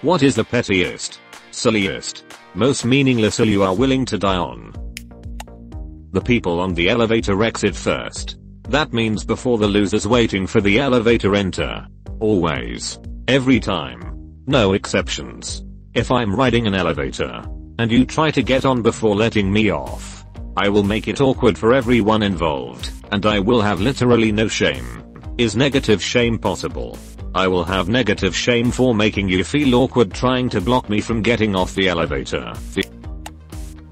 What is the pettiest, silliest, most meaningless hill you are willing to die on? The people on the elevator exit first. That means before the losers waiting for the elevator enter. Always. Every time. No exceptions. If I'm riding an elevator, and you try to get on before letting me off, I will make it awkward for everyone involved, and I will have literally no shame. Is negative shame possible? I will have negative shame for making you feel awkward trying to block me from getting off the elevator.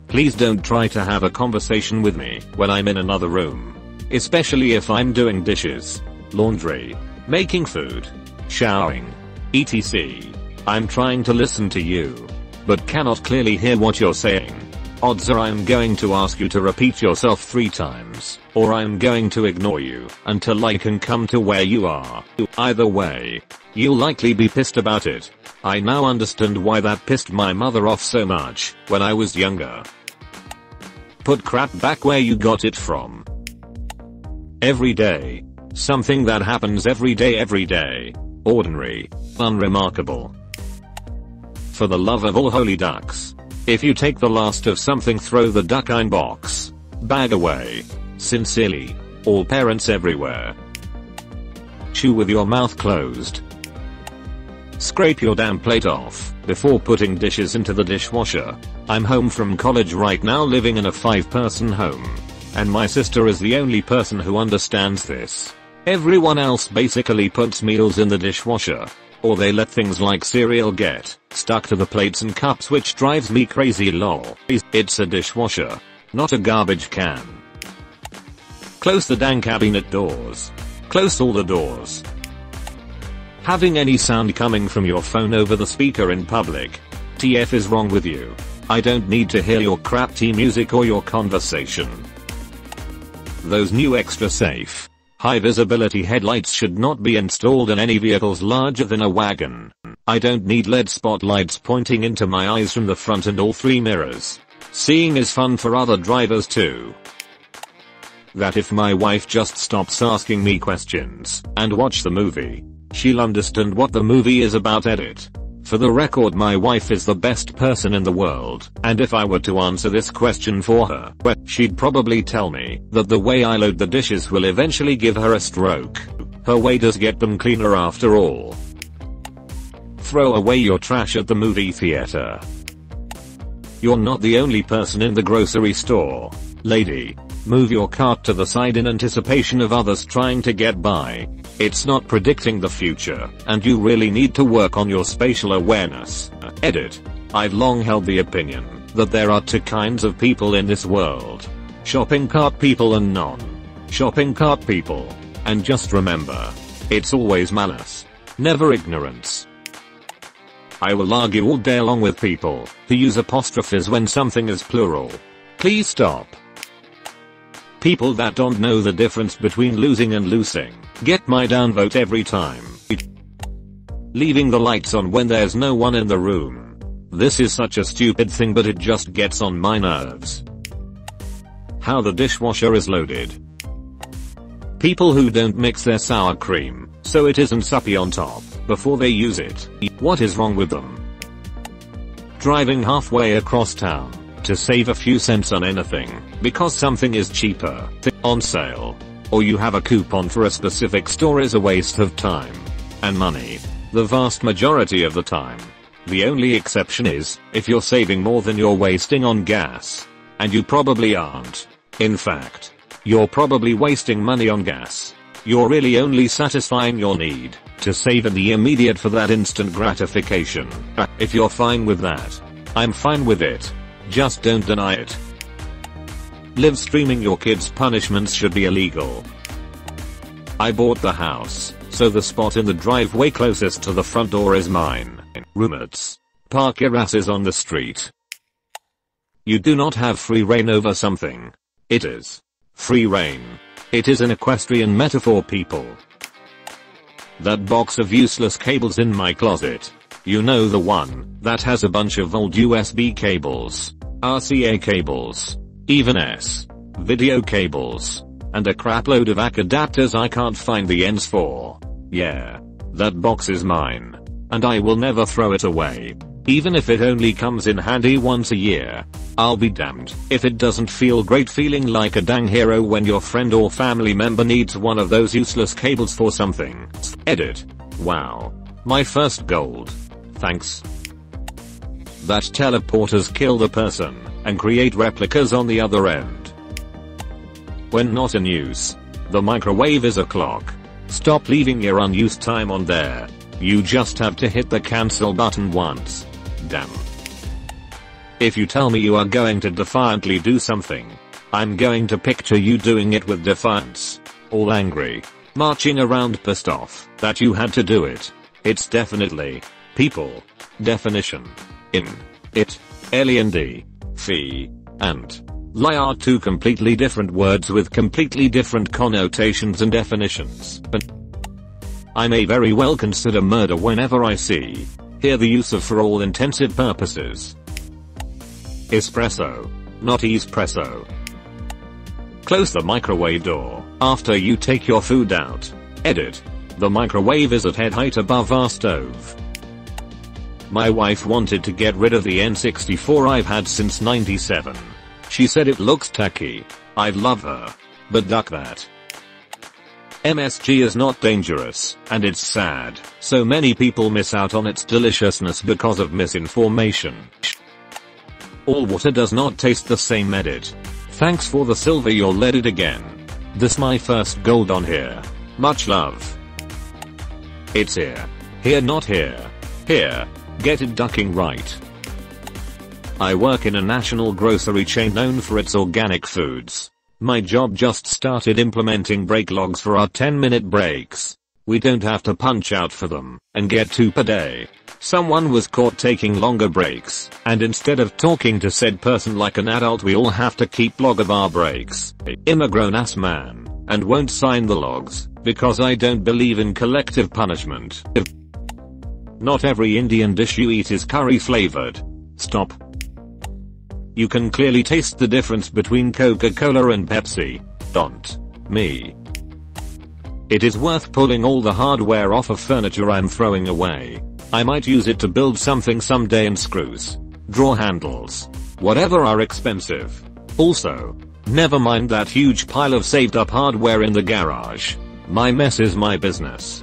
Please don't try to have a conversation with me when I'm in another room. Especially if I'm doing dishes, laundry, making food, showering, etc. I'm trying to listen to you, but cannot clearly hear what you're saying. Odds are I'm going to ask you to repeat yourself 3 times, or I'm going to ignore you until I can come to where you are. Either way, you'll likely be pissed about it. I now understand why that pissed my mother off so much when I was younger. Put crap back where you got it from. Every day. Something that happens every day. Ordinary. Unremarkable. For the love of all holy ducks. If you take the last of something, throw the duck in box. Bag away. Sincerely. All parents everywhere. Chew with your mouth closed. Scrape your damn plate off before putting dishes into the dishwasher. I'm home from college right now, living in a 5-person home. And my sister is the only person who understands this. Everyone else basically puts meals in the dishwasher. Or they let things like cereal get stuck to the plates and cups, which drives me crazy lol. It's a dishwasher, not a garbage can. Close the dang cabinet doors. Close all the doors. Having any sound coming from your phone over the speaker in public. TF is wrong with you. I don't need to hear your crap tea music or your conversation. Those new extra safe, high visibility headlights should not be installed in any vehicles larger than a wagon. I don't need LED spotlights pointing into my eyes from the front and all 3 mirrors. Seeing is fun for other drivers too. That if my wife just stops asking me questions and watch the movie, she'll understand what the movie is about. Edit. For the record, my wife is the best person in the world, and if I were to answer this question for her, she'd probably tell me that the way I load the dishes will eventually give her a stroke. Her way does get them cleaner after all. Throw away your trash at the movie theater. You're not the only person in the grocery store. Lady, move your cart to the side in anticipation of others trying to get by. It's not predicting the future, and you really need to work on your spatial awareness. Edit. I've long held the opinion that there are 2 kinds of people in this world. Shopping cart people and non-shopping cart people. And just remember, it's always malice, never ignorance. I will argue all day long with people who use apostrophes when something is plural. Please stop. People that don't know the difference between losing and losing get my downvote every time. Leaving the lights on when there's no one in the room. This is such a stupid thing, but it just gets on my nerves. How the dishwasher is loaded. People who don't mix their sour cream so it isn't suppy on top before they use it. What is wrong with them? Driving halfway across town to save a few cents on anything because something is cheaper on sale, or you have a coupon for a specific store is a waste of time and money the vast majority of the time. The only exception is if you're saving more than you're wasting on gas, and you probably aren't. In fact, you're probably wasting money on gas. You're really only satisfying your need to save in the immediate for that instant gratification. If you're fine with that, I'm fine with it. Just don't deny it. Live streaming your kids' punishments should be illegal. I bought the house, so the spot in the driveway closest to the front door is mine. Roommates, park your asses on the street. You do not have free reign over something. It is free reign. It is an equestrian metaphor, people. That box of useless cables in my closet. You know, the one that has a bunch of old USB cables, RCA cables, even video cables, and a crap load of ACK adapters I can't find the ends for. Yeah, that box is mine. and I will never throw it away. Even if it only comes in handy once a year. I'll be damned if it doesn't feel great feeling like a dang hero when your friend or family member needs one of those useless cables for something. Edit. Wow. My first gold. Thanks. That teleporters kill the person and create replicas on the other end. When not in use. The microwave is a clock. Stop leaving your unused time on there. You just have to hit the cancel button once. Damn. If you tell me you are going to defiantly do something, I'm going to picture you doing it with defiance. All angry. Marching around pissed off that you had to do it. It's definitely people. Definition. In. It. Alien D. Fee. And. Lie are two completely different words with completely different connotations and definitions. I may very well consider murder whenever I hear the use of for all intensive purposes. Espresso. Not espresso. Close the microwave door after you take your food out. Edit. The microwave is at head height above our stove. My wife wanted to get rid of the N64 I've had since '97. She said it looks tacky. I'd love her. But duck that. MSG is not dangerous, and it's sad. So many people miss out on its deliciousness because of misinformation. All water does not taste the same. Edit. Thanks for the silver, you'll let it again. This my first gold on here. Much love. It's here. Here, not here. Here. Get it ducking right. I work in a national grocery chain known for its organic foods. My job just started implementing break logs for our 10-minute breaks. We don't have to punch out for them and get 2 per day. Someone was caught taking longer breaks, and instead of talking to said person like an adult, we all have to keep log of our breaks. I'm a grown-ass man and won't sign the logs because I don't believe in collective punishment. Not every Indian dish you eat is curry flavored. Stop. You can clearly taste the difference between Coca-Cola and Pepsi. Don't. Me. It is worth pulling all the hardware off of furniture I'm throwing away. I might use it to build something someday, and screws, drawer handles, whatever are expensive. Also, never mind that huge pile of saved up hardware in the garage. My mess is my business.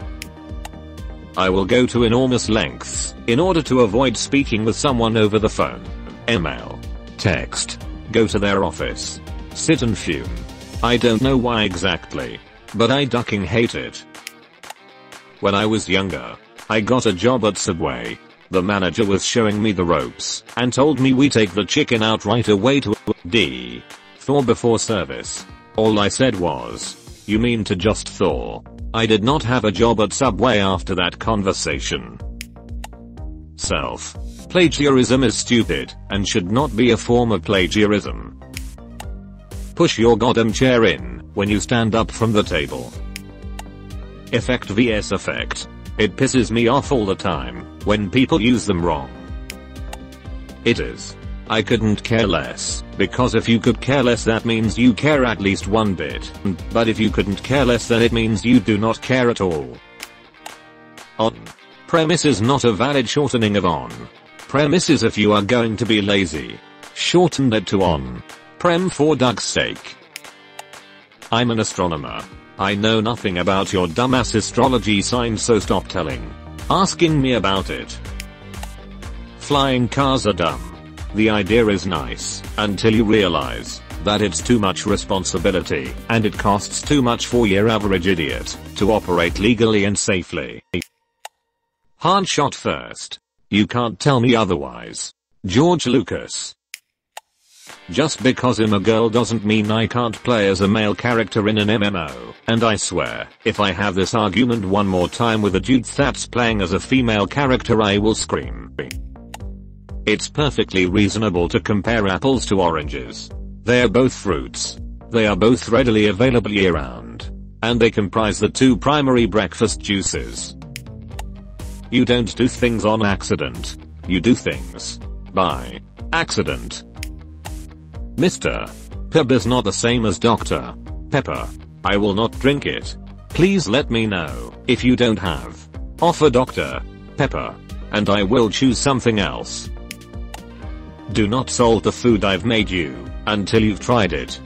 I will go to enormous lengths in order to avoid speaking with someone over the phone, email, text, go to their office, sit and fume. I don't know why exactly, but I ducking hate it. When I was younger, I got a job at Subway. The manager was showing me the ropes and told me we take the chicken out right away to D. Thaw before service. All I said was, you mean to just thaw? I did not have a job at Subway after that conversation. Self-plagiarism is stupid and should not be a form of plagiarism. Push your goddamn chair in when you stand up from the table. Effect vs effect. It pisses me off all the time when people use them wrong. It is. I couldn't care less, because if you could care less, that means you care at least one bit, but if you couldn't care less, then it means you do not care at all. On. Premise is not a valid shortening of on. Premise is if you are going to be lazy. Shorten it to on. Prem for duck's sake. I'm an astronomer. I know nothing about your dumbass astrology signs, so stop asking me about it. Flying cars are dumb. The idea is nice, until you realize that it's too much responsibility, and it costs too much for your average idiot to operate legally and safely. Hard shot first. You can't tell me otherwise. George Lucas. Just because I'm a girl doesn't mean I can't play as a male character in an MMO, and I swear, if I have this argument one more time with a dude that's playing as a female character, I will scream. It's perfectly reasonable to compare apples to oranges. They are both fruits. They are both readily available year-round. And they comprise the two primary breakfast juices. You don't do things on accident. You do things by accident. Mr. Pepper is not the same as Dr. Pepper. I will not drink it. Please let me know if you don't have. Offer Dr. pepper. And I will choose something else. Do not salt the food I've made you until you've tried it.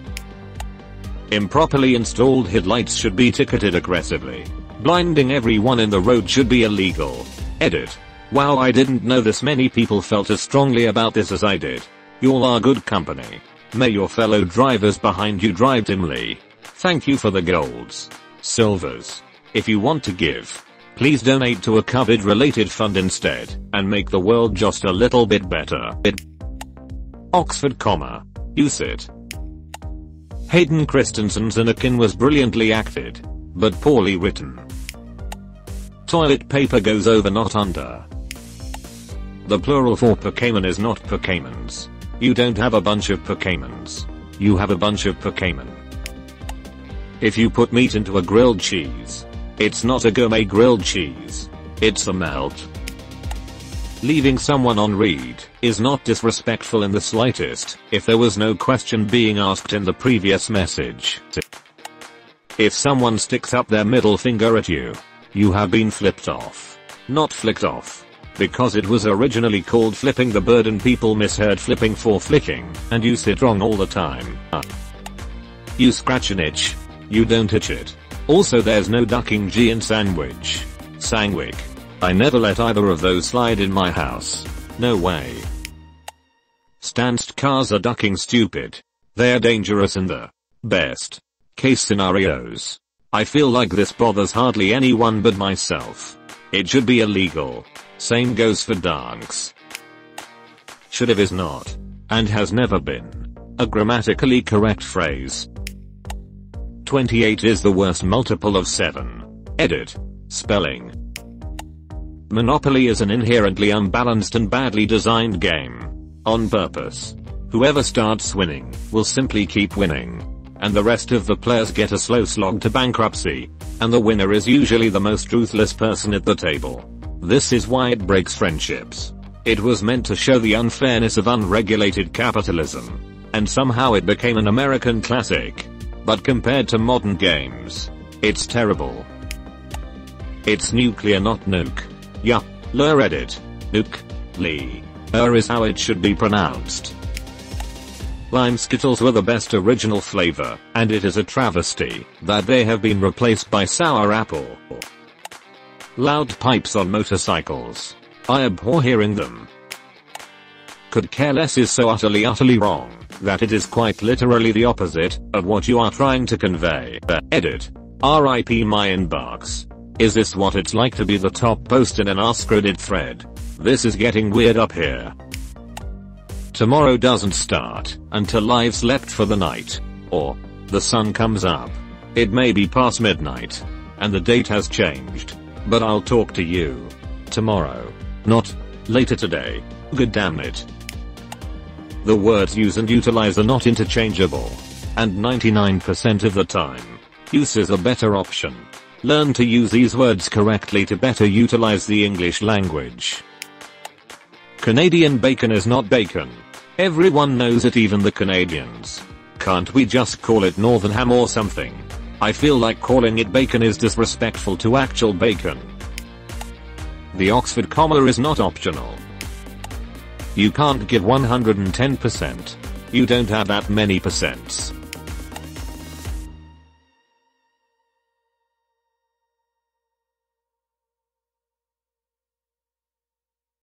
Improperly installed headlights should be ticketed aggressively. Blinding everyone in the road should be illegal. Edit. Wow, I didn't know this many people felt as strongly about this as I did. Y'all are good company. May your fellow drivers behind you drive dimly. Thank you for the golds. Silvers. If you want to give, please donate to a COVID related fund instead, and make the world just a little bit better. Oxford, use it. Hayden Christensen's Anakin was brilliantly acted, but poorly written. Toilet paper goes over, not under. The plural for Pokémon is not Pokémons. You don't have a bunch of Pokémons. You have a bunch of Pokémon. If you put meat into a grilled cheese, it's not a gourmet grilled cheese. It's a melt. Leaving someone on read is not disrespectful in the slightest if there was no question being asked in the previous message. If someone sticks up their middle finger at you, you have been flipped off. Not flicked off. Because it was originally called flipping the bird and people misheard flipping for flicking, and use it wrong all the time. You scratch an itch. You don't itch it. Also, there's no ducking G in sandwich. Sandwich. I never let either of those slide in my house. No way. Stanced cars are ducking stupid. They're dangerous in the best case scenarios. I feel like this bothers hardly anyone but myself. It should be illegal. Same goes for dunks. Should've is not, and has never been, a grammatically correct phrase. 28 is the worst multiple of 7. Edit. Spelling. Monopoly is an inherently unbalanced and badly designed game. On purpose. Whoever starts winning will simply keep winning. And the rest of the players get a slow slog to bankruptcy. And the winner is usually the most ruthless person at the table. This is why it breaks friendships. It was meant to show the unfairness of unregulated capitalism. And somehow it became an American classic. But compared to modern games, it's terrible. It's nuclear, not nuke. Yup, AskReddit. Nuke. Lee. Is how it should be pronounced. Lime Skittles were the best original flavor, and it is a travesty that they have been replaced by sour apple. Loud pipes on motorcycles. I abhor hearing them. Could care less is so utterly wrong that it is quite literally the opposite of what you are trying to convey. Edit. RIP my inbox. Is this what it's like to be the top post in an AskReddit thread? This is getting weird up here. Tomorrow doesn't start until life's left for the night. Or the sun comes up. It may be past midnight. And the date has changed. But I'll talk to you tomorrow. Not later today. Good damn it. The words use and utilize are not interchangeable. And 99% of the time, use is a better option. Learn to use these words correctly to better utilize the English language. Canadian bacon is not bacon. Everyone knows it, even the Canadians. Can't we just call it Northern ham or something? I feel like calling it bacon is disrespectful to actual bacon. The Oxford comma is not optional. You can't give 110%. You don't have that many percents.